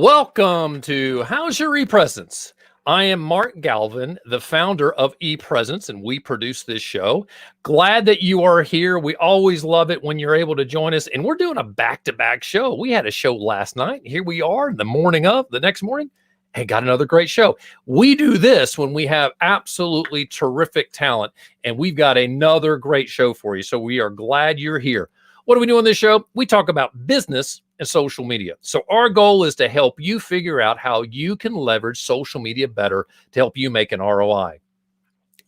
Welcome to How's Your ePresence? I am Mark Galvin, the founder of ePresence, and we produce this show. Glad that you are here. We always love it when you're able to join us, and we're doing a back-to-back show. We had a show last night. Here we are the next morning, and got another great show. We do this when we have absolutely terrific talent, and we've got another great show for you. So we are glad you're here. What do we do on this show? We talk about business and social media. So our goal is to help you figure out how you can leverage social media better to help you make an ROI.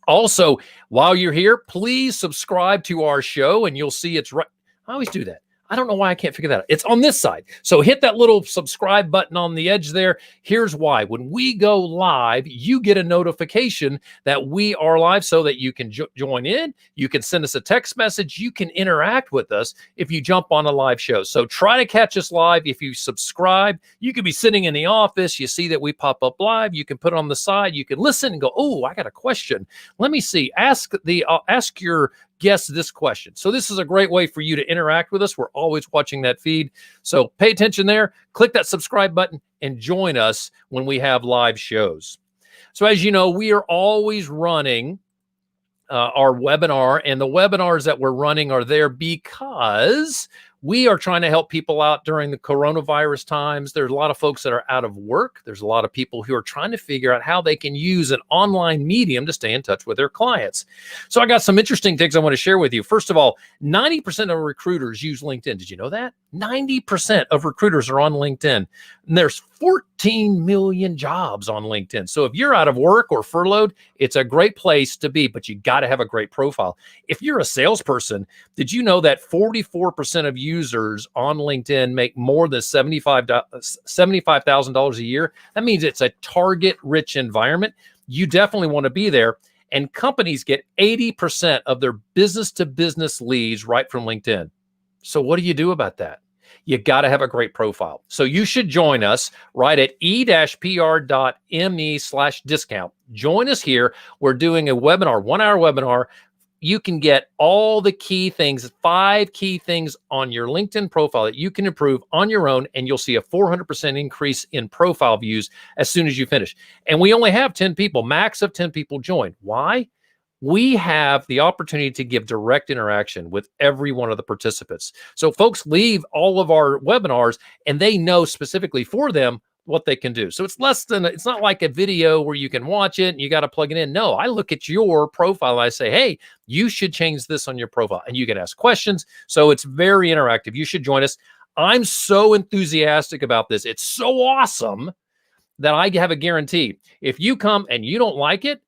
Also, while you're here, please subscribe to our show and you'll see it's right. I always do that. I don't know why I can't figure that out. It's on this side. So hit that little subscribe button on the edge there. Here's why. When we go live, you get a notification that we are live so that you can join in. You can send us a text message. You can interact with us if you jump on a live show. So try to catch us live. If you subscribe, you could be sitting in the office. You see that we pop up live. You can put it on the side. You can listen and go, oh, I got a question. Let me see. Ask your guest this question. So this is a great way for you to interact with us. We're always watching that feed. So pay attention there, click that subscribe button and join us when we have live shows. So as you know, we are always running our webinar, and the webinars that we're running are there because we are trying to help people out during the coronavirus times. There's a lot of folks that are out of work. There's a lot of people who are trying to figure out how they can use an online medium to stay in touch with their clients. So I got some interesting things I want to share with you. First of all, 90% of recruiters use LinkedIn. Did you know that? 90% of recruiters are on LinkedIn. And there's 14 million jobs on LinkedIn. So if you're out of work or furloughed, it's a great place to be, but you got to have a great profile. If you're a salesperson, did you know that 44% of users on LinkedIn make more than $75,000 a year? That means it's a target-rich environment. You definitely want to be there. And companies get 80% of their business-to-business leads right from LinkedIn. So what do you do about that? You got to have a great profile. So you should join us right at e-pr.me/discount. Join us here. We're doing a webinar, 1-hour webinar. You can get all the key things, 5 key things on your LinkedIn profile that you can improve on your own, and you'll see a 400% increase in profile views as soon as you finish. And we only have 10 people, max of 10 people join. Why? We have the opportunity to give direct interaction with every one of the participants. So folks leave all of our webinars and they know specifically for them what they can do. So it's it's not like a video where you can watch it and you got to plug it in. No, I look at your profile and I say, hey, you should change this on your profile, and you can ask questions. So it's very interactive. You should join us. I'm so enthusiastic about this. It's so awesome that I have a guarantee. If you come and you don't like it,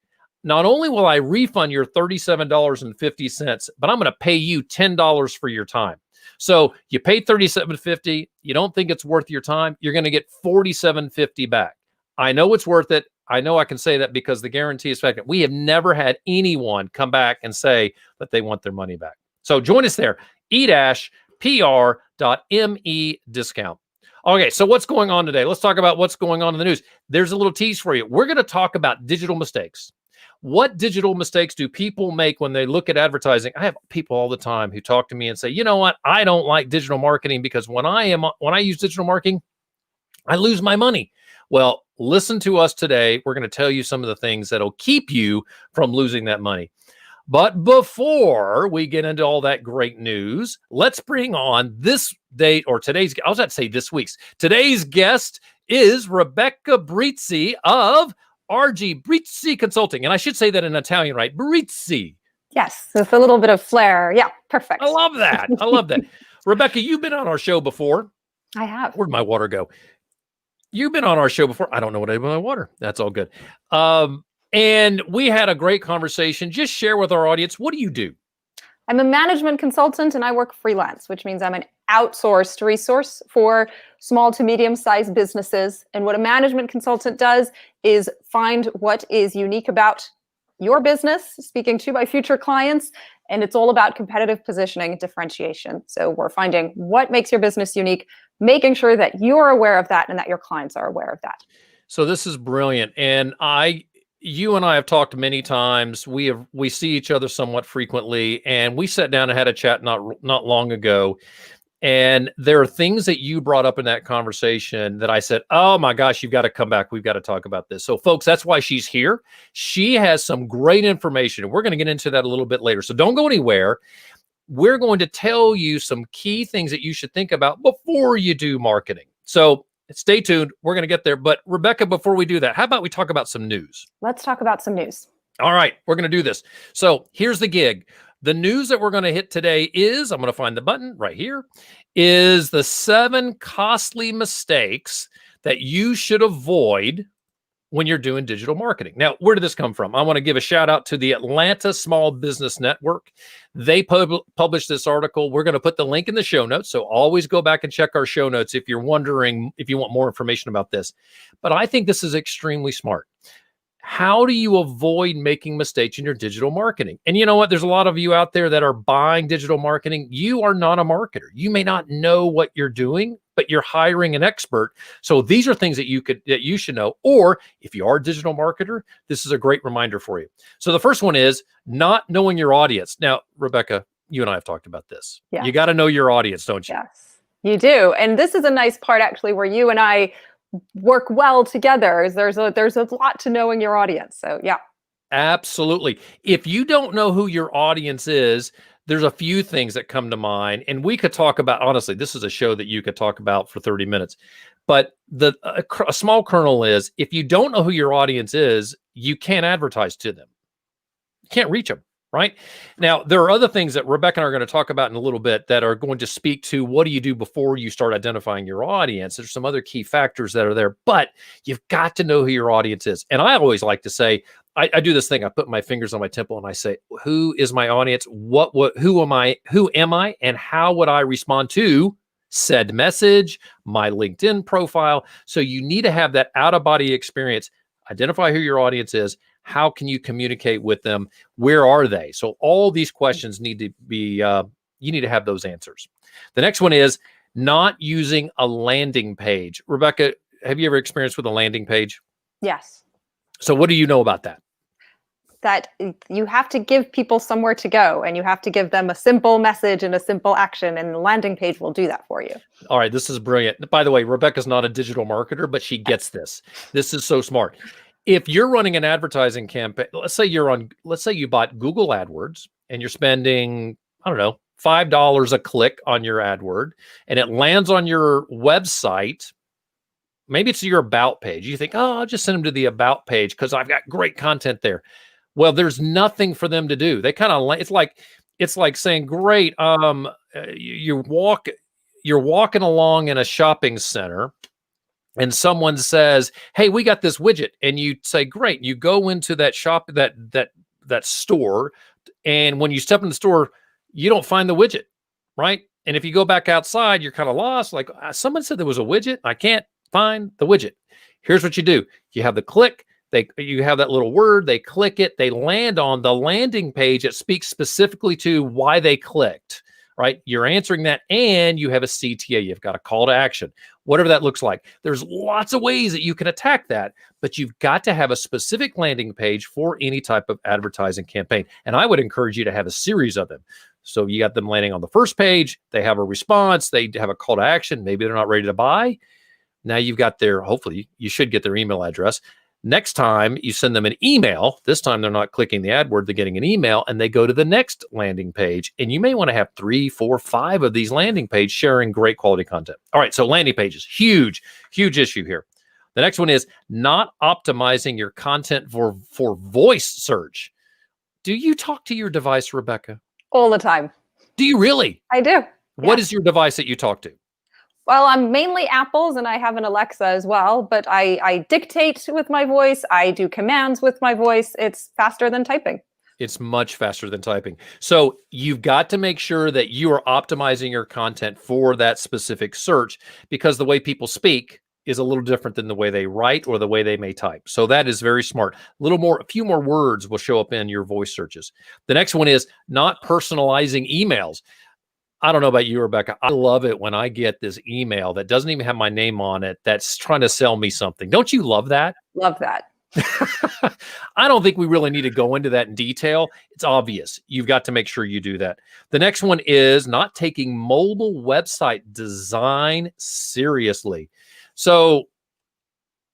not only will I refund your $37.50, but I'm going to pay you $10 for your time. So you paid $37.50. You don't think it's worth your time. You're going to get $47.50 back. I know it's worth it. I know I can say that because the guarantee is fact. We have never had anyone come back and say that they want their money back. So join us there. e-pr.me discount. Okay, so what's going on today? Let's talk about what's going on in the news. There's a little tease for you. We're going to talk about digital mistakes. What digital mistakes do people make when they look at advertising? I have people all the time who talk to me and say, you know what? I don't like digital marketing because when I use digital marketing, I lose my money. Well, listen to us today. We're going to tell you some of the things that'll keep you from losing that money. But before we get into all that great news, let's bring on this date or today's, I was about to say this week's. Today's guest is Rebecca Brizi of R G Brizi Consulting. And I should say that in Italian, right? Brizi. Yes, with a little bit of flair. Yeah, perfect. I love that. I love that. Rebecca, you've been on our show before. I have. Where'd my water go? You've been on our show before. I don't know what I did with my water. That's all good. And we had a great conversation. Just share with our audience, what do you do? I'm a management consultant and I work freelance, which means I'm an outsourced resource for small to medium-sized businesses. And what a management consultant does is find what is unique about your business, speaking to my future clients, and it's all about competitive positioning and differentiation. So we're finding what makes your business unique, making sure that you're aware of that and that your clients are aware of that. So this is brilliant. And you and I have talked many times. We see each other somewhat frequently, and we sat down and had a chat not long ago. And there are things that you brought up in that conversation that I said, oh my gosh, you've got to come back. We've got to talk about this. So folks, that's why she's here. She has some great information, and we're going to get into that a little bit later. So don't go anywhere. We're going to tell you some key things that you should think about before you do marketing. So stay tuned. We're going to get there. But Rebecca, before we do that, how about we talk about some news? Let's talk about some news. All right, we're going to do this. So here's the gig. The news that we're going to hit today is, I'm going to find the button right here, is the 7 costly mistakes that you should avoid when you're doing digital marketing. Now, where did this come from? I want to give a shout out to the Atlanta Small Business Network. They published this article. We're going to put the link in the show notes. So always go back and check our show notes if you're wondering if you want more information about this. But I think this is extremely smart. How do you avoid making mistakes in your digital marketing? And you know what? There's a lot of you out there that are buying digital marketing. You are not a marketer. You may not know what you're doing, but you're hiring an expert. So these are things that you should know. Or if you are a digital marketer, this is a great reminder for you. So the first one is not knowing your audience. Now, Rebecca, you and I have talked about this. Yeah. You got to know your audience, don't you? Yes, you do. And this is a nice part actually where you and I work well together. There's a lot to knowing your audience. So yeah. Absolutely. If you don't know who your audience is, there's a few things that come to mind, and we could talk about, honestly, this is a show that you could talk about for 30 minutes. But a small kernel is, if you don't know who your audience is, you can't advertise to them. You can't reach them. Right now, there are other things that Rebecca and I are going to talk about in a little bit that are going to speak to what do you do before you start identifying your audience. There's some other key factors that are there, but you've got to know who your audience is. And I always like to say, I do this thing. I put my fingers on my temple and I say, who is my audience? Who am I? And how would I respond to said message, my LinkedIn profile? So you need to have that out-of-body experience. Identify who your audience is. How can you communicate with them? Where are they? So all these questions need to be, you need to have those answers. The next one is not using a landing page. Rebecca, have you ever experienced with a landing page? Yes. So what do you know about that? That you have to give people somewhere to go, and you have to give them a simple message and a simple action, and the landing page will do that for you. All right, this is brilliant. By the way, Rebecca's not a digital marketer, but she gets this. This is so smart. If you're running an advertising campaign, let's say you bought Google AdWords and you're spending, I don't know, $5 a click on your AdWord, and it lands on your website. Maybe it's your about page. You think, oh, I'll just send them to the about page because I've got great content there. Well, there's nothing for them to do. They kind of, it's like saying, great, you're walking along in a shopping center, and someone says, hey, we got this widget. And you say, great. You go into that shop, that store. And when you step in the store, you don't find the widget, right? And if you go back outside, you're kind of lost. Like, someone said there was a widget. I can't find the widget. Here's what you do. You have the click. You have that little word. They click it. They land on the landing page that speaks specifically to why they clicked, right? You're answering that, and you have a CTA. You've got a call to action, whatever that looks like. There's lots of ways that you can attack that, but you've got to have a specific landing page for any type of advertising campaign. And I would encourage you to have a series of them. So you got them landing on the first page. They have a response. They have a call to action. Maybe they're not ready to buy. Now you've got hopefully you should get their email address. Next time you send them an email, this time they're not clicking the AdWord, they're getting an email, and they go to the next landing page. And you may want to have 3, 4, 5 of these landing pages sharing great quality content. All right, so landing pages, huge issue here. The next one is not optimizing your content for voice search. Do you talk to your device, Rebecca? All the time. Do you really? I do. What is your device that you talk to? Well, I'm mainly Apple's, and I have an Alexa as well, but I dictate with my voice. I do commands with my voice. It's faster than typing. It's much faster than typing. So you've got to make sure that you are optimizing your content for that specific search, because the way people speak is a little different than the way they write or the way they may type. So that is very smart. A few more words will show up in your voice searches. The next one is not personalizing emails. I don't know about you, Rebecca. I love it when I get this email that doesn't even have my name on it that's trying to sell me something. Don't you love that? Love that. I don't think we really need to go into that in detail. It's obvious. You've got to make sure you do that. The next one is not taking mobile website design seriously. So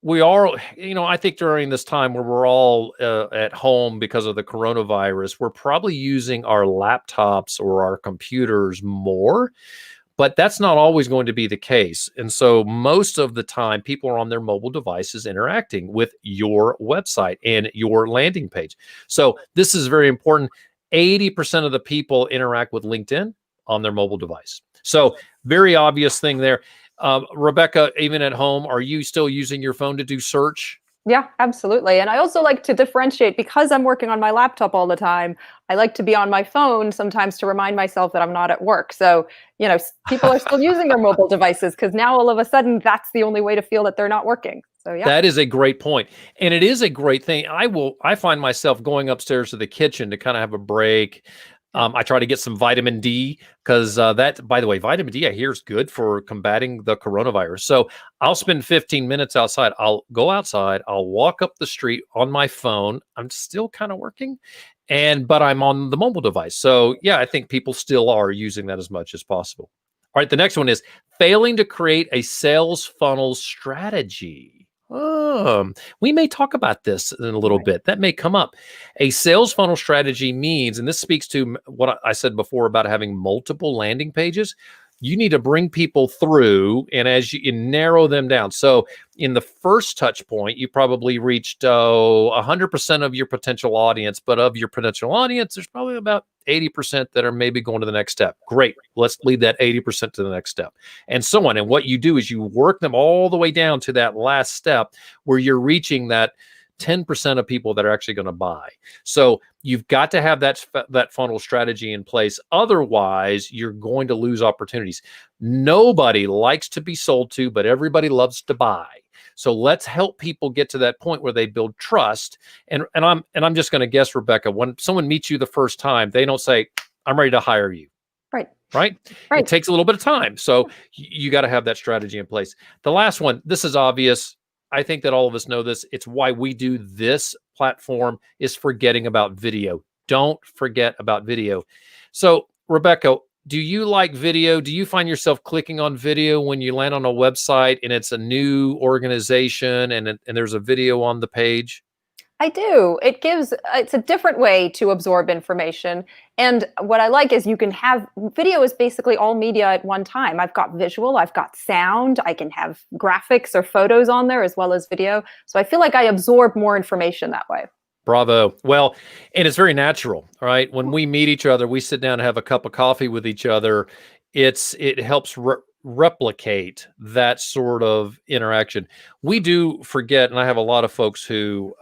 we are, I think during this time where we're all at home because of the coronavirus, we're probably using our laptops or our computers more. But that's not always going to be the case. And so most of the time, people are on their mobile devices interacting with your website and your landing page. So this is very important. 80% of the people interact with LinkedIn on their mobile device. So very obvious thing there. Rebecca, even at home, are you still using your phone to do search? Yeah, absolutely. And I also like to differentiate because I'm working on my laptop all the time. I like to be on my phone sometimes to remind myself that I'm not at work. So, people are still using their mobile devices because now all of a sudden that's the only way to feel that they're not working. So, yeah. That is a great point. And it is a great thing. I find myself going upstairs to the kitchen to kind of have a break. I try to get some vitamin D because by the way, vitamin D I hear is good for combating the coronavirus. So I'll spend 15 minutes outside. I'll go outside. I'll walk up the street on my phone. I'm still kind of working, but I'm on the mobile device. So yeah, I think people still are using that as much as possible. All right, the next one is failing to create a sales funnel strategy. We may talk about this in a little bit. That may come up. A sales funnel strategy means, and this speaks to what I said before about having multiple landing pages. You need to bring people through, and as you narrow them down. So in the first touch point, you probably reached 100% of your potential audience, but of your potential audience, there's probably about 80% that are maybe going to the next step. Great. Let's lead that 80% to the next step, and so on. And what you do is you work them all the way down to that last step where you're reaching that 10% of people that are actually going to buy. So you've got to have that funnel strategy in place. Otherwise, you're going to lose opportunities. Nobody likes to be sold to, but everybody loves to buy. So let's help people get to that point where they build trust. And I'm just going to guess, Rebecca, when someone meets you the first time, they don't say, "I'm ready to hire you." Right. It takes a little bit of time. So you got to have that strategy in place. The last one, this is obvious. I think that all of us know this. It's why we do this platform, is forgetting about video. Don't forget about video. So, Rebecca, do you like video? Do you find yourself clicking on video when you land on a website and it's a new organization and there's a video on the page? I do. It's a different way to absorb information. And what I like is you can have video is basically all media at one time. I've got visual, I've got sound, I can have graphics or photos on there as well as video. So I feel like I absorb more information that way. Bravo. Well, and it's very natural, right? When we meet each other, we sit down and have a cup of coffee with each other. It helps replicate that sort of interaction. We do forget, and I have a lot of folks who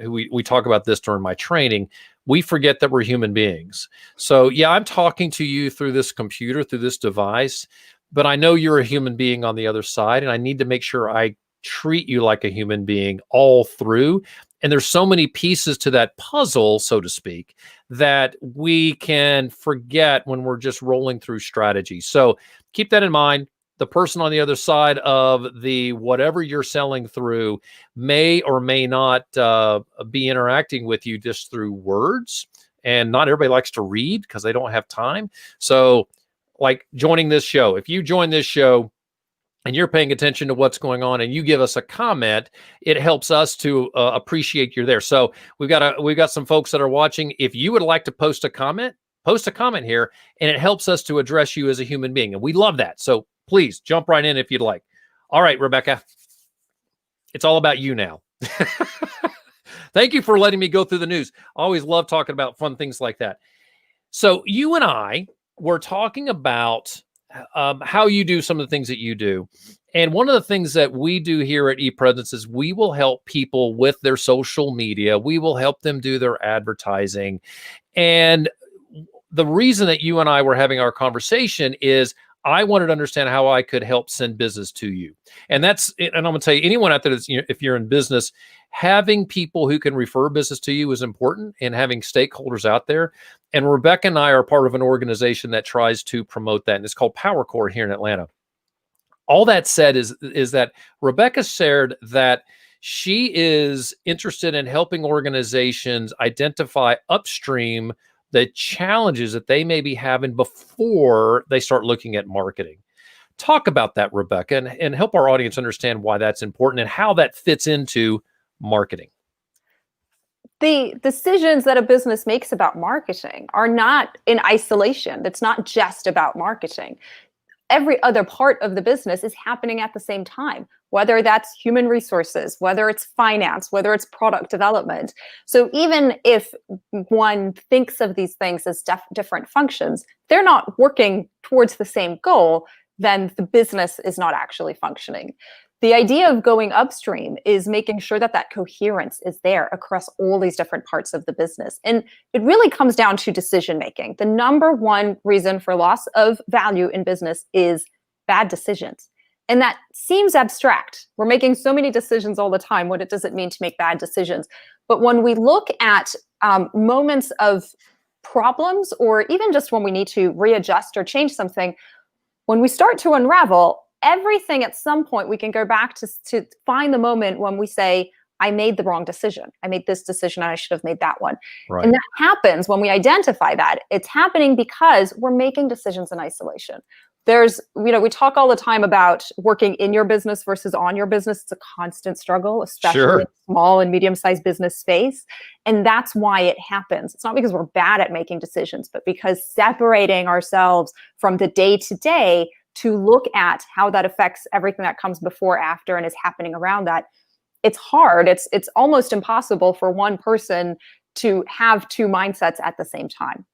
we talk about this during my training. We forget that we're human beings. So yeah, I'm talking to you through this computer, through this device, but I know you're a human being on the other side, and I need to make sure I treat you like a human being all through. And there's so many pieces to that puzzle, so to speak, that we can forget when we're just rolling through strategy. So keep that in mind. The person on the other side of the whatever you're selling through may or may not be interacting with you just through words. And not everybody likes to read because they don't have time. So like joining this show, if you join this show and you're paying attention to what's going on and you give us a comment, it helps us to appreciate you're there. So we've got some folks that are watching. If you would like to post a comment here, and it helps us to address you as a human being. And we love that. So please jump right in if you'd like. All right, Rebecca, it's all about you now. Thank you for letting me go through the news. I always love talking about fun things like that. So you and I were talking about how you do some of the things that you do. And one of the things that we do here at ePresence is we will help people with their social media. We will help them do their advertising. And the reason that you and I were having our conversation is I wanted to understand how I could help send business to you. And I'm going to tell you, anyone out there that's, if you're in business, having people who can refer business to you is important, and having stakeholders out there. And Rebecca and I are part of an organization that tries to promote that, and it's called PowerCore here in Atlanta. All that said is that Rebecca shared that She is interested in helping organizations identify upstream the challenges that they may be having before they start looking at marketing. Talk about that, Rebecca, and help our audience understand why that's important and how that fits into marketing. The decisions that a business makes about marketing are not in isolation. It's not just about marketing. Every other part of the business is happening at the same time, whether that's human resources, whether it's finance, whether it's product development. So even if one thinks of these things as different functions, they're not working towards the same goal, then the business is not actually functioning. The idea of going upstream is making sure that that coherence is there across all these different parts of the business. And it really comes down to decision making. The number one reason for loss of value in business is bad decisions. And that seems abstract. We're making so many decisions all the time. What does it mean to make bad decisions? But when we look at moments of problems, or even just when we need to readjust or change something, when we start to unravel, everything at some point we can go back to find the moment when we say, I made the wrong decision. I made this decision and I should have made that one. Right. And that happens when we identify that. It's happening because we're making decisions in isolation. We talk all the time about working in your business versus on your business. It's a constant struggle, especially Sure. in small and medium-sized business space. And that's why it happens. It's not because we're bad at making decisions, but because separating ourselves from the day-to-day to look at how that affects everything that comes before, after, and is happening around that. It's hard. It's almost impossible for one person to have two mindsets at the same time.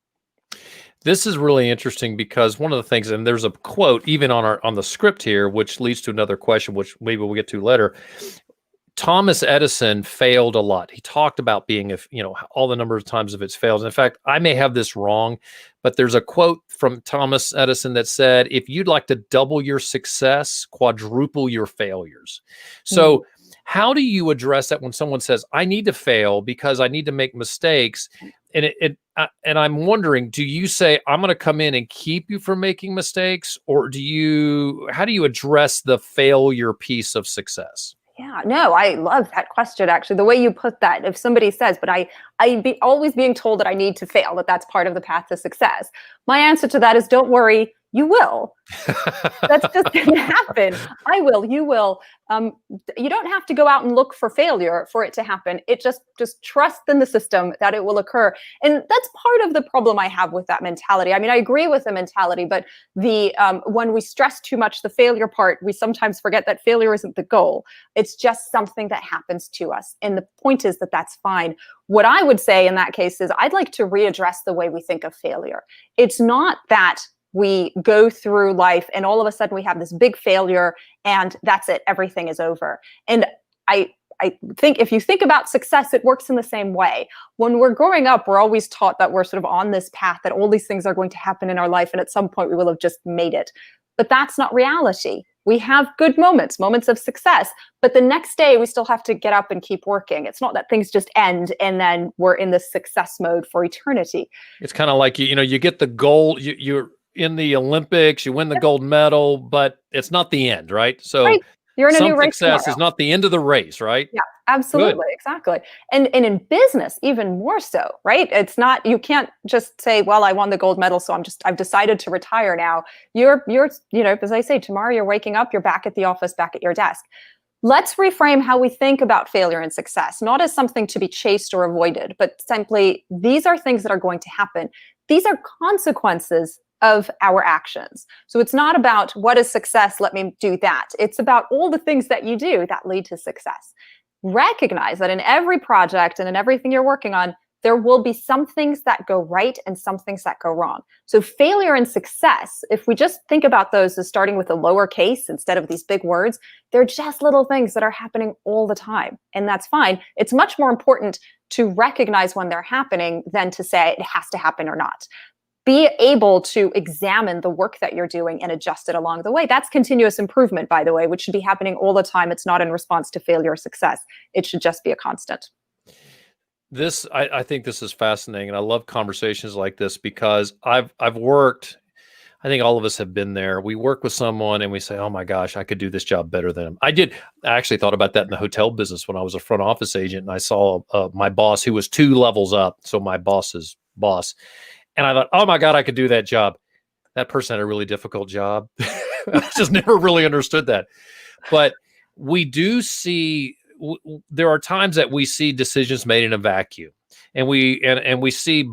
This is really interesting because one of the things, and there's a quote even on the script here, which leads to another question, which maybe we'll get to later. Thomas Edison failed a lot. He talked about being, all the number of times of its fails. In fact, I may have this wrong, but there's a quote from Thomas Edison that said, if you'd like to double your success, quadruple your failures. So how do you address that when someone says, I need to fail because I need to make mistakes? And I'm wondering, do you say, I'm going to come in and keep you from making mistakes? Or how do you address the failure piece of success? Yeah, no, I love that question, actually. The way you put that, if somebody says, but always being told that I need to fail, that's part of the path to success. My answer to that is, don't worry, you will. That's just going to happen. I will, you will. You don't have to go out and look for failure for it to happen. It just trust in the system that it will occur. And that's part of the problem I have with that mentality. I mean, I agree with the mentality, but when we stress too much the failure part, we sometimes forget that failure isn't the goal. It's just something that happens to us. And the point is that that's fine. What I would say in that case is I'd like to readdress the way we think of failure. It's not that we go through life and all of a sudden we have this big failure and that's it, everything is over. And I think if you think about success, it works in the same way. When we're growing up, we're always taught that we're sort of on this path, that all these things are going to happen in our life, and at some point we will have just made it. But that's not reality. We have good moments of success, but the next day we still have to get up and keep working. It's not that things just end and then we're in this success mode for eternity. It's kind of like, you get the goal, you're in the Olympics, you win the gold medal, but it's not the end, right? So right. You're in a new race success tomorrow. is not the end of the race, right? Yeah, absolutely. Good. Exactly. And in business, even more so, right? It's not, you can't just say, well, I won the gold medal, so I've decided to retire now. You're, as I say, tomorrow you're waking up, you're back at the office, back at your desk. Let's reframe how we think about failure and success, not as something to be chased or avoided, but simply, these are things that are going to happen. These are consequences of our actions. So it's not about what is success, let me do that. It's about all the things that you do that lead to success. Recognize that in every project and in everything you're working on, there will be some things that go right and some things that go wrong. So failure and success, if we just think about those as starting with a lowercase instead of these big words, they're just little things that are happening all the time. And that's fine. It's much more important to recognize when they're happening than to say it has to happen or not. Be able to examine the work that you're doing and adjust it along the way. That's continuous improvement, by the way, which should be happening all the time. It's not in response to failure or success. It should just be a constant. I think this is fascinating, and I love conversations like this because I've worked I think all of us have been there. We work with someone and we say, oh my gosh, I could do this job better than him. I actually thought about that in the hotel business when I was a front office agent and I saw my boss who was 2 levels up. So my boss's boss. And I thought, oh my God, I could do that job. That person had a really difficult job. I just never really understood that. But we do see, there are times that we see decisions made in a vacuum. And we see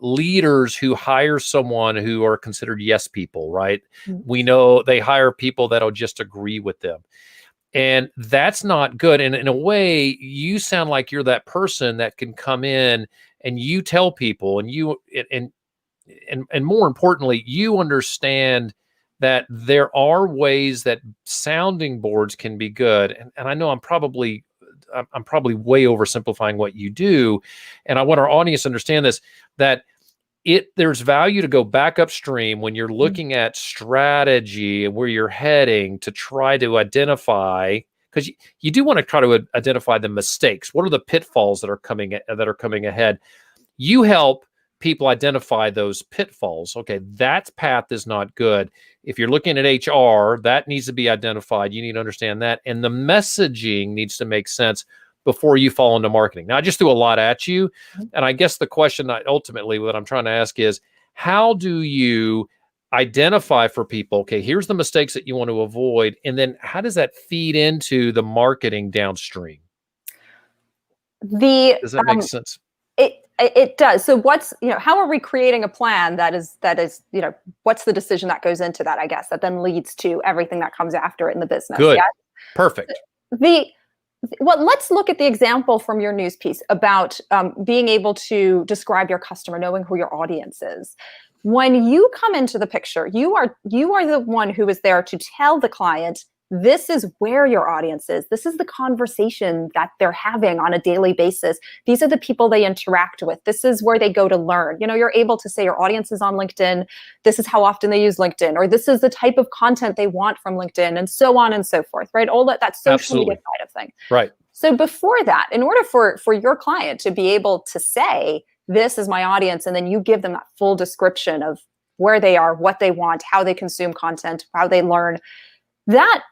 leaders who hire someone who are considered yes people, right? Mm. We know they hire people that'll just agree with them. And that's not good. And in a way, you sound like you're that person that can come in and you tell people and more importantly, you understand that there are ways that sounding boards can be good. And I know I'm probably way oversimplifying what you do. And I want our audience to understand this, that there's value to go back upstream when you're looking at strategy and where you're heading to try to identify, because you do want to try to identify the mistakes. What are the pitfalls that are coming ahead? You help people identify those pitfalls. Okay, that path is not good. If you're looking at HR, that needs to be identified. You need to understand that. And the messaging needs to make sense before you fall into marketing. Now, I just threw a lot at you. And I guess the question ultimately what I'm trying to ask is, how do you identify for people, okay, here's the mistakes that you want to avoid. And then how does that feed into the marketing downstream? Does that make sense? It does. So how are we creating a plan that is, what's the decision that goes into that, I guess, that then leads to everything that comes after it in the business? Good. Yeah? Perfect. Let's look at the example from your news piece about being able to describe your customer, knowing who your audience is. When you come into the picture, you are the one who is there to tell the client, this is where your audience is. This is the conversation that they're having on a daily basis. These are the people they interact with. This is where they go to learn. You're able to say your audience is on LinkedIn. This is how often they use LinkedIn, or this is the type of content they want from LinkedIn, and so on and so forth, right? All that social media side of thing. Right. So before that, in order for your client to be able to say, this is my audience, and then you give them that full description of where they are, what they want, how they consume content, how they learn, that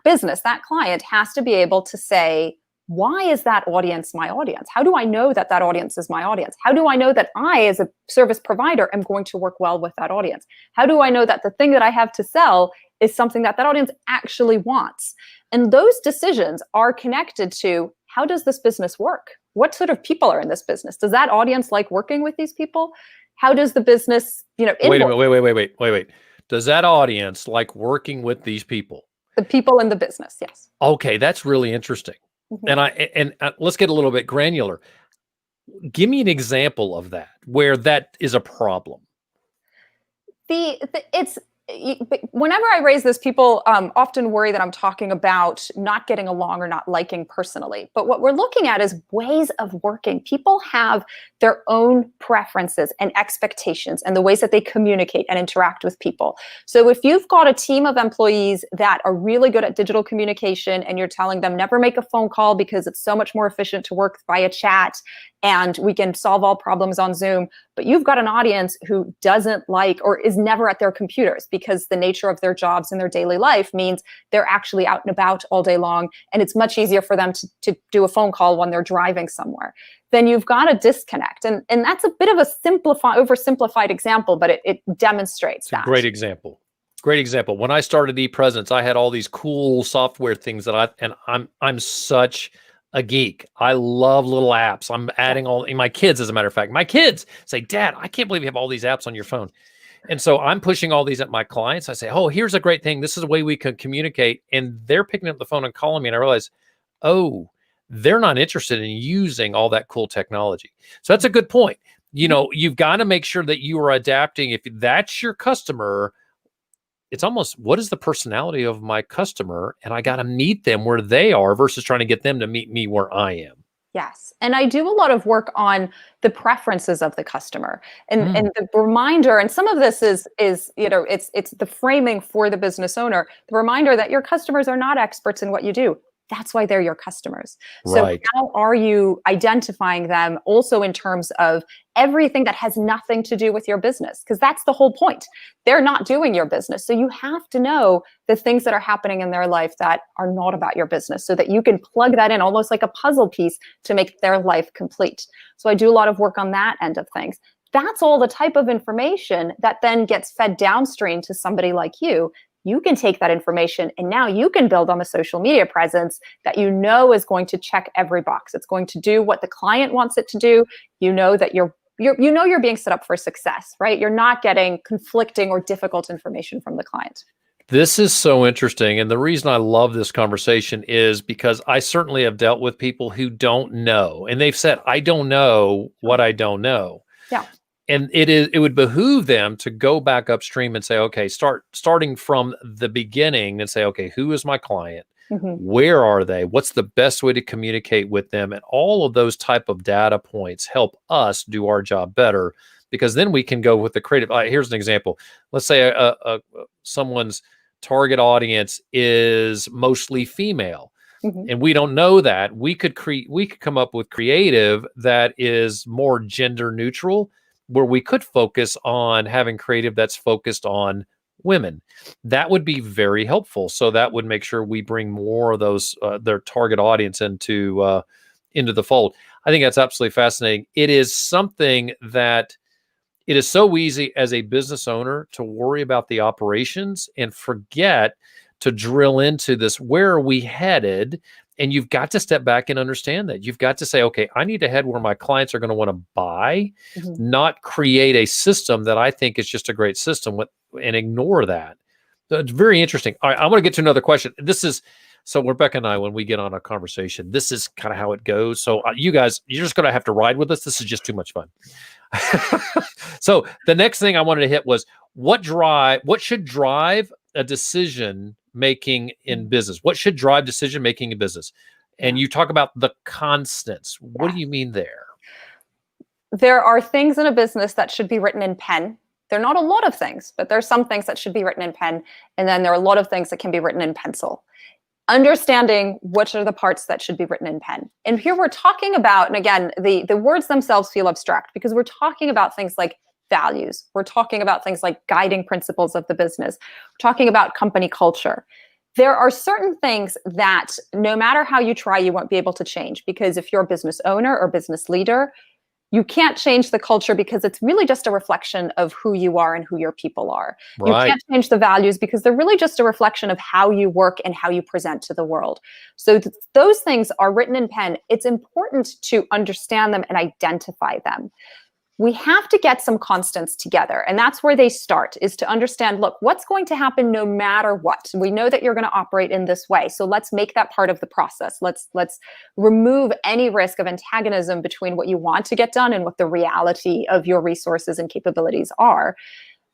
business, that client has to be able to say, why is that audience my audience? How do I know that audience is my audience? How do I know that I, as a service provider, am going to work well with that audience? How do I know that the thing that I have to sell is something that audience actually wants? And those decisions are connected to, how does this business work? What sort of people are in this business? Does that audience like working with these people? How does the business, Wait a minute, wait. Does that audience like working with these people? The people in the business, yes. Okay, that's really interesting. Mm-hmm. And let's get a little bit granular. Give me an example of that, where that is a problem. Whenever I raise this, people often worry that I'm talking about not getting along or not liking personally. But what we're looking at is ways of working. People have their own preferences and expectations and the ways that they communicate and interact with people. So if you've got a team of employees that are really good at digital communication and you're telling them never make a phone call because it's so much more efficient to work via chat and we can solve all problems on Zoom, but you've got an audience who doesn't like or is never at their computers because the nature of their jobs and their daily life means they're actually out and about all day long, and it's much easier for them to do a phone call when they're driving somewhere. Then you've got a disconnect. And that's a bit of a oversimplified example, but it demonstrates that. Great example. Great example. When I started ePresence, I had all these cool software things that I'm such a geek. I love little apps. I'm adding all my kids, as a matter of fact. My kids say, Dad, I can't believe you have all these apps on your phone. And so I'm pushing all these at my clients. I say, oh, here's a great thing. This is a way we can communicate. And they're picking up the phone and calling me. And I realize, oh, they're not interested in using all that cool technology. So that's a good point. You've got to make sure that you are adapting. If that's your customer, it's almost, what is the personality of my customer? And I got to meet them where they are versus trying to get them to meet me where I am. Yes. And I do a lot of work on the preferences of the customer and the reminder. And some of this is it's the framing for the business owner, the reminder that your customers are not experts in what you do. That's why they're your customers. So Right. how are you identifying them also in terms of everything that has nothing to do with your business? Because that's the whole point. They're not doing your business. So you have to know the things that are happening in their life that are not about your business so that you can plug that in almost like a puzzle piece to make their life complete. So I do a lot of work on that end of things. That's all the type of information that then gets fed downstream to somebody like you. You can take that information and now you can build on a social media presence that you know is going to check every box. It's going to do what the client wants it to do. You know that you're being set up for success, right? You're not getting conflicting or difficult information from the client. This is so interesting. And the reason I love this conversation is because I certainly have dealt with people who don't know. And they've said, I don't know what I don't know. Yeah. And it would behoove them to go back upstream and say, okay, starting from the beginning and say, okay, who is my client? Mm-hmm. Where are they? What's the best way to communicate with them? And all of those type of data points help us do our job better, because then we can go with the creative. Here's an example. Let's say someone's target audience is mostly female. Mm-hmm. And we don't know that. We could come up with creative that is more gender neutral, where we could focus on having creative that's focused on women. That would be very helpful. So that would make sure we bring more of those their target audience into the fold. I think that's absolutely fascinating. It is something that it is so easy as a business owner to worry about the operations and forget to drill into this. Where are we headed? And you've got to step back and understand that. You've got to say, okay, I need to head where my clients are going to want to buy, not create a system that I think is just a great system and ignore that. So it's very interesting. All right, I want to get to another question. So Rebecca and I, when we get on a conversation, this is kind of how it goes. So you guys, you're just going to have to ride with us. This is just too much fun. So the next thing I wanted to hit was what should drive a decision making in business? What should drive decision making in business? And you talk about the constants. What do you mean there? There are things in a business that should be written in pen. There are not a lot of things, but there are some things that should be written in pen. And then there are a lot of things that can be written in pencil. Understanding which are the parts that should be written in pen. And here we're talking about, and again, the words themselves feel abstract because we're talking about things like values. We're talking about things like guiding principles of the business. We're talking about company culture. There are certain things that no matter how you try, you won't be able to change, because if you're a business owner or business leader, you can't change the culture because it's really just a reflection of who you are and who your people are. Right. You can't change the values because they're really just a reflection of how you work and how you present to the world. So those things are written in pen. It's important to understand them and identify them. We have to get some constants together. And that's where they start, is to understand, look, what's going to happen no matter what? We know that you're going to operate in this way. So let's make that part of the process. Let's remove any risk of antagonism between what you want to get done and what the reality of your resources and capabilities are.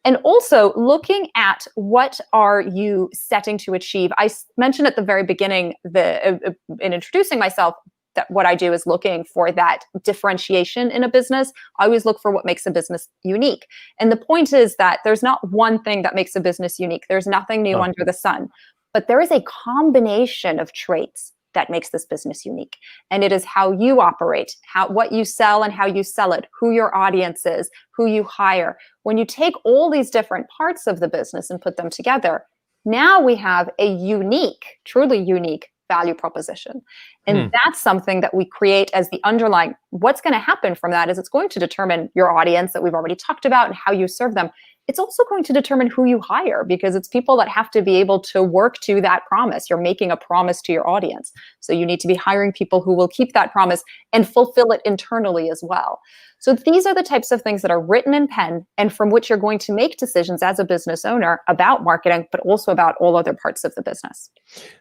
And also looking at what are you setting to achieve. I mentioned at the very beginning in introducing myself, that what I do is looking for that differentiation in a business. I always look for what makes a business unique. And the point is that there's not one thing that makes a business unique. There's nothing new under the sun. But there is a combination of traits that makes this business unique. And it is how you operate, what you sell and how you sell it, who your audience is, who you hire. When you take all these different parts of the business and put them together, now we have a unique, truly unique value proposition. And that's something that we create as the underlying. What's going to happen from that is it's going to determine your audience that we've already talked about and how you serve them. It's also going to determine who you hire, because it's people that have to be able to work to that promise. You're making a promise to your audience. So you need to be hiring people who will keep that promise and fulfill it internally as well. So these are the types of things that are written in pen and from which you're going to make decisions as a business owner about marketing, but also about all other parts of the business.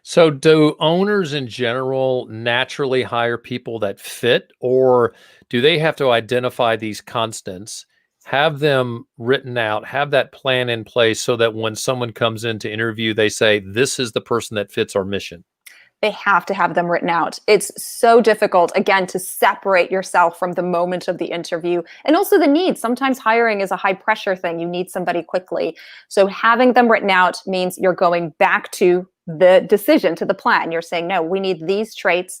So do owners in general naturally hire people that fit, or do they have to identify these constants, have them written out, have that plan in place so that when someone comes in to interview, they say, this is the person that fits our mission? they have to have them written out. It's so difficult, again, to separate yourself from the moment of the interview and also the need. Sometimes hiring is a high pressure thing. You need somebody quickly. So having them written out means you're going back to the decision, to the plan. You're saying, no, we need these traits.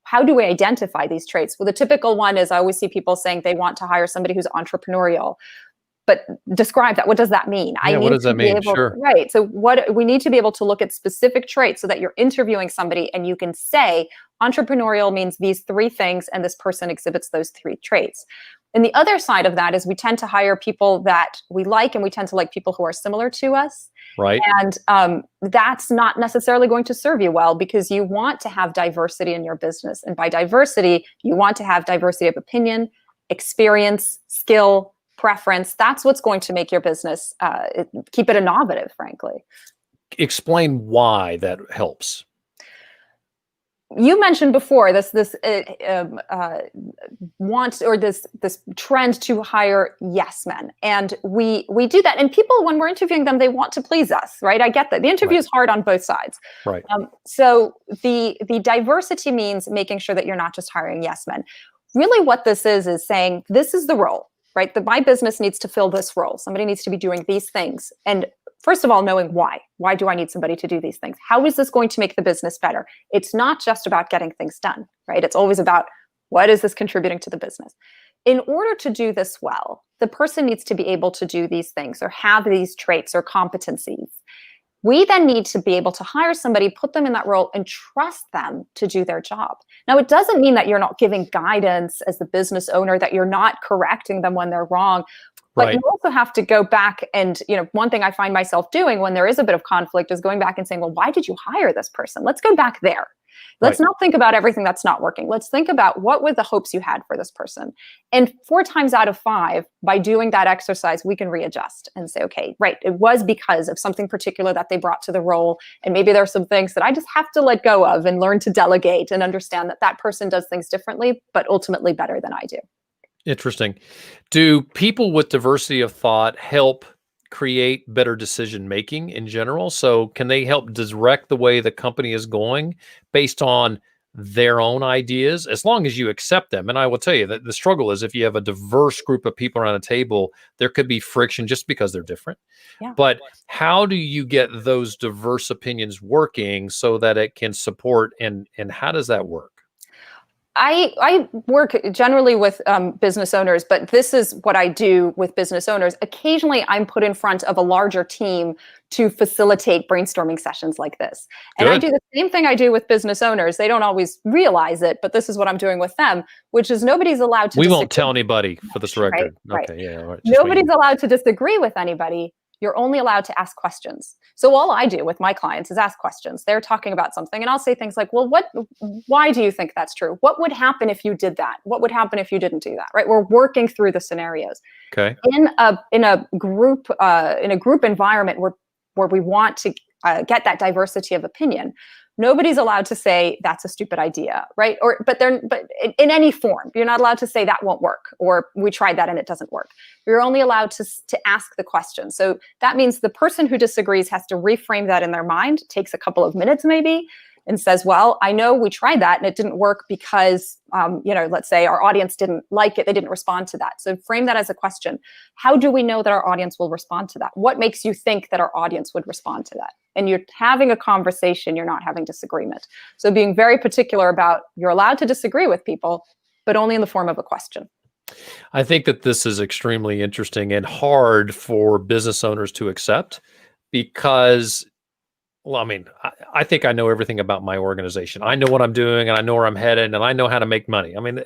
How do we identify these traits? Well, the typical one is I always see people saying they want to hire somebody who's entrepreneurial. But describe that. What does that mean? Yeah, what does that mean? Sure. Right. So we need to be able to look at specific traits so that you're interviewing somebody and you can say entrepreneurial means these three things and this person exhibits those three traits. And the other side of that is we tend to hire people that we like, and we tend to like people who are similar to us. Right. And that's not necessarily going to serve you well, because you want to have diversity in your business. And by diversity, you want to have diversity of opinion, experience, skill, preference. That's what's going to make your business keep it innovative, frankly. Explain why that helps. You mentioned before this want, or this trend to hire yes men, and we do that. And people, when we're interviewing them, they want to please us, right? I get that. The interview is hard on both sides, right? So the diversity means making sure that you're not just hiring yes men. Really, what this is saying this is the role. Right? My business needs to fill this role. Somebody needs to be doing these things. And first of all, knowing why. Why do I need somebody to do these things? How is this going to make the business better? It's not just about getting things done, right? It's always about what is this contributing to the business? In order to do this well, the person needs to be able to do these things or have these traits or competencies. We then need to be able to hire somebody, put them in that role, and trust them to do their job. Now, it doesn't mean that you're not giving guidance as the business owner, that you're not correcting them when they're wrong. But right. You also have to go back and, one thing I find myself doing when there is a bit of conflict is going back and saying, well, why did you hire this person? Let's go back there. Let's not think about everything that's not working. Let's think about what were the hopes you had for this person. And 4 times out of 5, by doing that exercise, we can readjust and say, okay, right, it was because of something particular that they brought to the role. And maybe there are some things that I just have to let go of and learn to delegate and understand that that person does things differently, but ultimately better than I do. Interesting. Do people with diversity of thought help create better decision making in general? So can they help direct the way the company is going based on their own ideas, as long as you accept them? And I will tell you that the struggle is if you have a diverse group of people around a table, there could be friction just because they're different. Yeah. But how do you get those diverse opinions working so that it can support, and how does that work? I work generally with business owners, but this is what I do with business owners. Occasionally, I'm put in front of a larger team to facilitate brainstorming sessions like this. And Good. I do the same thing I do with business owners. They don't always realize it, but this is what I'm doing with them, which is nobody's allowed to We won't tell anybody, for this record. Right. Okay, yeah, all right. Nobody's allowed to disagree with anybody. You're only allowed to ask questions. So all I do with my clients is ask questions. They're talking about something, and I'll say things like, well, why do you think that's true? What would happen if you did that? What would happen if you didn't do that? Right? We're working through the scenarios. Okay. In a group environment where we want to get that diversity of opinion, nobody's allowed to say that's a stupid idea, right? But in any form, you're not allowed to say that won't work, or we tried that and it doesn't work. You're only allowed to ask the question. So that means the person who disagrees has to reframe that in their mind. It takes a couple of minutes maybe, and says, well, I know we tried that and it didn't work because, let's say our audience didn't like it. They didn't respond to that. So frame that as a question. How do we know that our audience will respond to that? What makes you think that our audience would respond to that? And you're having a conversation, you're not having disagreement. So being very particular about, you're allowed to disagree with people, but only in the form of a question. I think that this is extremely interesting and hard for business owners to accept because, well, I mean, I think I know everything about my organization. I know what I'm doing, and I know where I'm headed, and I know how to make money. I mean,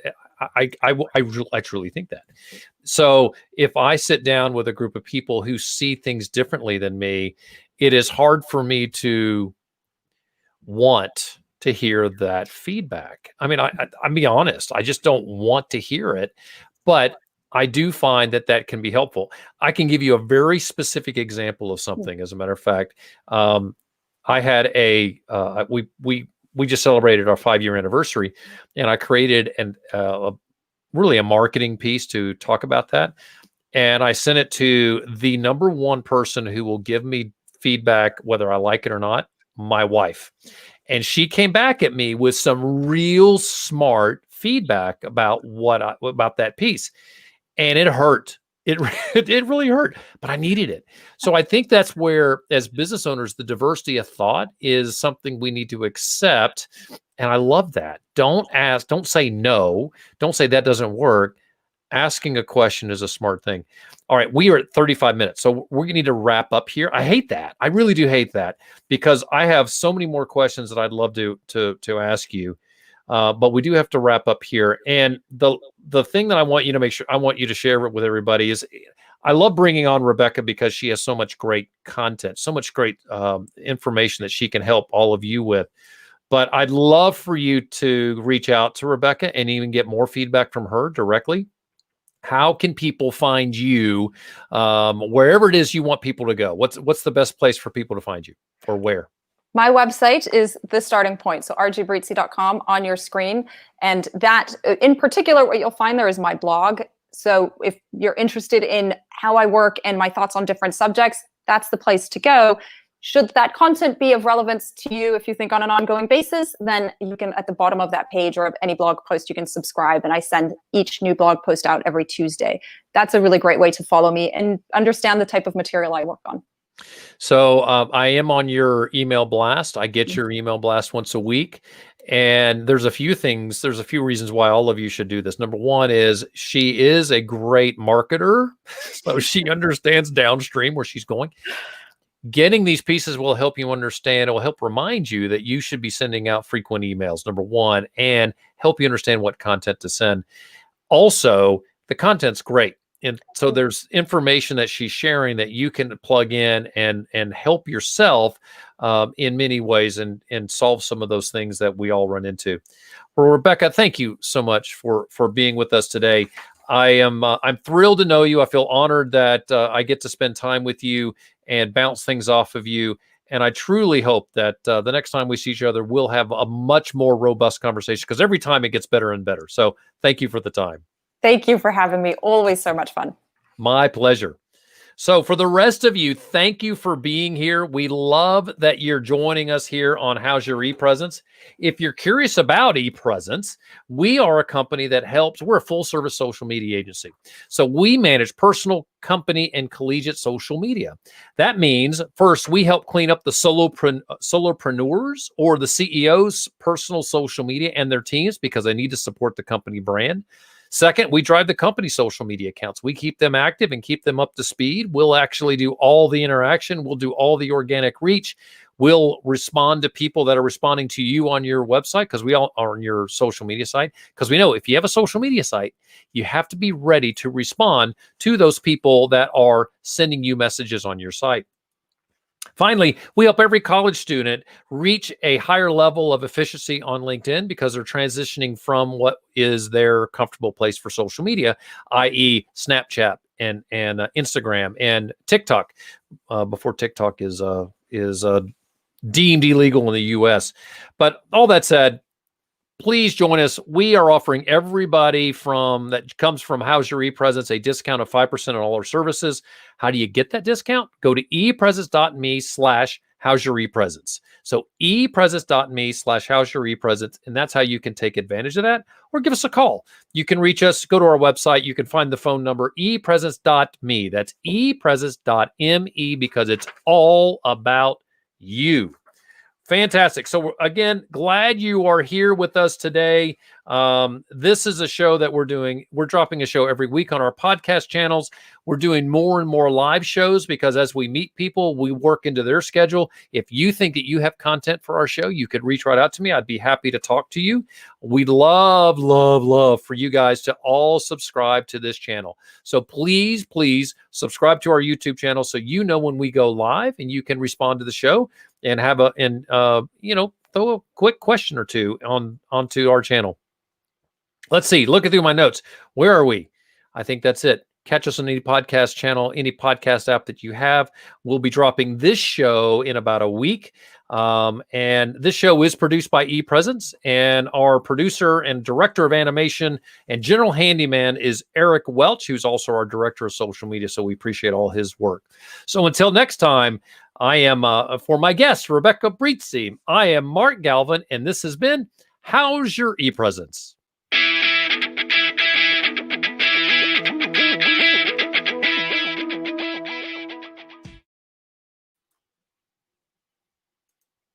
I truly think that. So if I sit down with a group of people who see things differently than me, it is hard for me to want to hear that feedback. I mean, I'll be honest, I just don't want to hear it, but I do find that can be helpful. I can give you a very specific example of something. As a matter of fact, I had we just celebrated our 5-year anniversary, and I created really a marketing piece to talk about that. And I sent it to the number one person who will give me feedback, whether I like it or not, my wife. And she came back at me with some real smart feedback about about that piece. And it hurt. It it really hurt, but I needed it. So I think that's where, as business owners, the diversity of thought is something we need to accept. And I love that. Don't ask, don't say no. Don't say that doesn't work. Asking a question is a smart thing. All right, we are at 35 minutes, so we're gonna need to wrap up here. I hate that. I really do hate that, because I have so many more questions that I'd love to ask you. But we do have to wrap up here. And the thing that I want you to make sure, I want you to share with everybody is, I love bringing on Rebecca because she has so much great content, so much great information that she can help all of you with. But I'd love for you to reach out to Rebecca and even get more feedback from her directly. How can people find you wherever it is you want people to go? What's the best place for people to find you, or where? My website is the starting point. So rgbrizi.com on your screen. And that in particular, what you'll find there is my blog. So if you're interested in how I work and my thoughts on different subjects, that's the place to go. Should that content be of relevance to you, if you think on an ongoing basis, then you can, at the bottom of that page or of any blog post, you can subscribe. And I send each new blog post out every Tuesday. That's a really great way to follow me and understand the type of material I work on. So I am on your email blast. I get your email blast once a week. And there's a few reasons why all of you should do this. Number one is, she is a great marketer. So she understands downstream where she's going. Getting these pieces will help you understand. It will help remind you that you should be sending out frequent emails, number one, and help you understand what content to send. Also, the content's great. And so there's information that she's sharing that you can plug in and help yourself in many ways, and solve some of those things that we all run into. Well, Rebecca, thank you so much for being with us today. I'm thrilled to know you. I feel honored that I get to spend time with you and bounce things off of you. And I truly hope that the next time we see each other, we'll have a much more robust conversation, because every time it gets better and better. So thank you for the time. Thank you for having me. Always so much fun. My pleasure. So for the rest of you, thank you for being here. We love that you're joining us here on How's Your ePresence. If you're curious about ePresence, we are a company that helps. We're a full-service social media agency. So we manage personal, company, and collegiate social media. That means, first, we help clean up the solopreneurs or the CEOs' personal social media and their teams, because they need to support the company brand. Second, we drive the company social media accounts. We keep them active and keep them up to speed. We'll actually do all the interaction. We'll do all the organic reach. We'll respond to people that are responding to you on your website, because we all are on your social media site. Because we know if you have a social media site, you have to be ready to respond to those people that are sending you messages on your site. Finally, we help every college student reach a higher level of efficiency on LinkedIn, because they're transitioning from what is their comfortable place for social media, i.e. Snapchat and Instagram and TikTok, before TikTok is deemed illegal in the US. But all that said, please join us. We are offering everybody that comes from How's Your ePresence a discount of 5% on all our services. How do you get that discount? Go to ePresence.me/How's Your ePresence. So ePresence.me/How's Your ePresence, and that's how you can take advantage of that, or give us a call. You can reach us, go to our website. You can find the phone number, ePresence.me. That's ePresence.me, because it's all about you. Fantastic. So again, glad you are here with us today. This is a show that we're doing. We're dropping a show every week on our podcast channels. We're doing more and more live shows, because as we meet people, we work into their schedule. If you think that you have content for our show, you could reach right out to me. I'd be happy to talk to you. We'd love, love, love for you guys to all subscribe to this channel. So please, please subscribe to our YouTube channel, so you know when we go live, and you can respond to the show and have throw a quick question or two onto our channel. Let's see, looking through my notes. Where are we? I think that's it. Catch us on any podcast channel, any podcast app that you have. We'll be dropping this show in about a week. And this show is produced by ePresence, and our producer and director of animation and general handyman is Eric Welch, who's also our director of social media. So we appreciate all his work. So until next time, I am, for my guest, Rebecca Brizi, I am Mark Galvin, and this has been How's Your ePresence?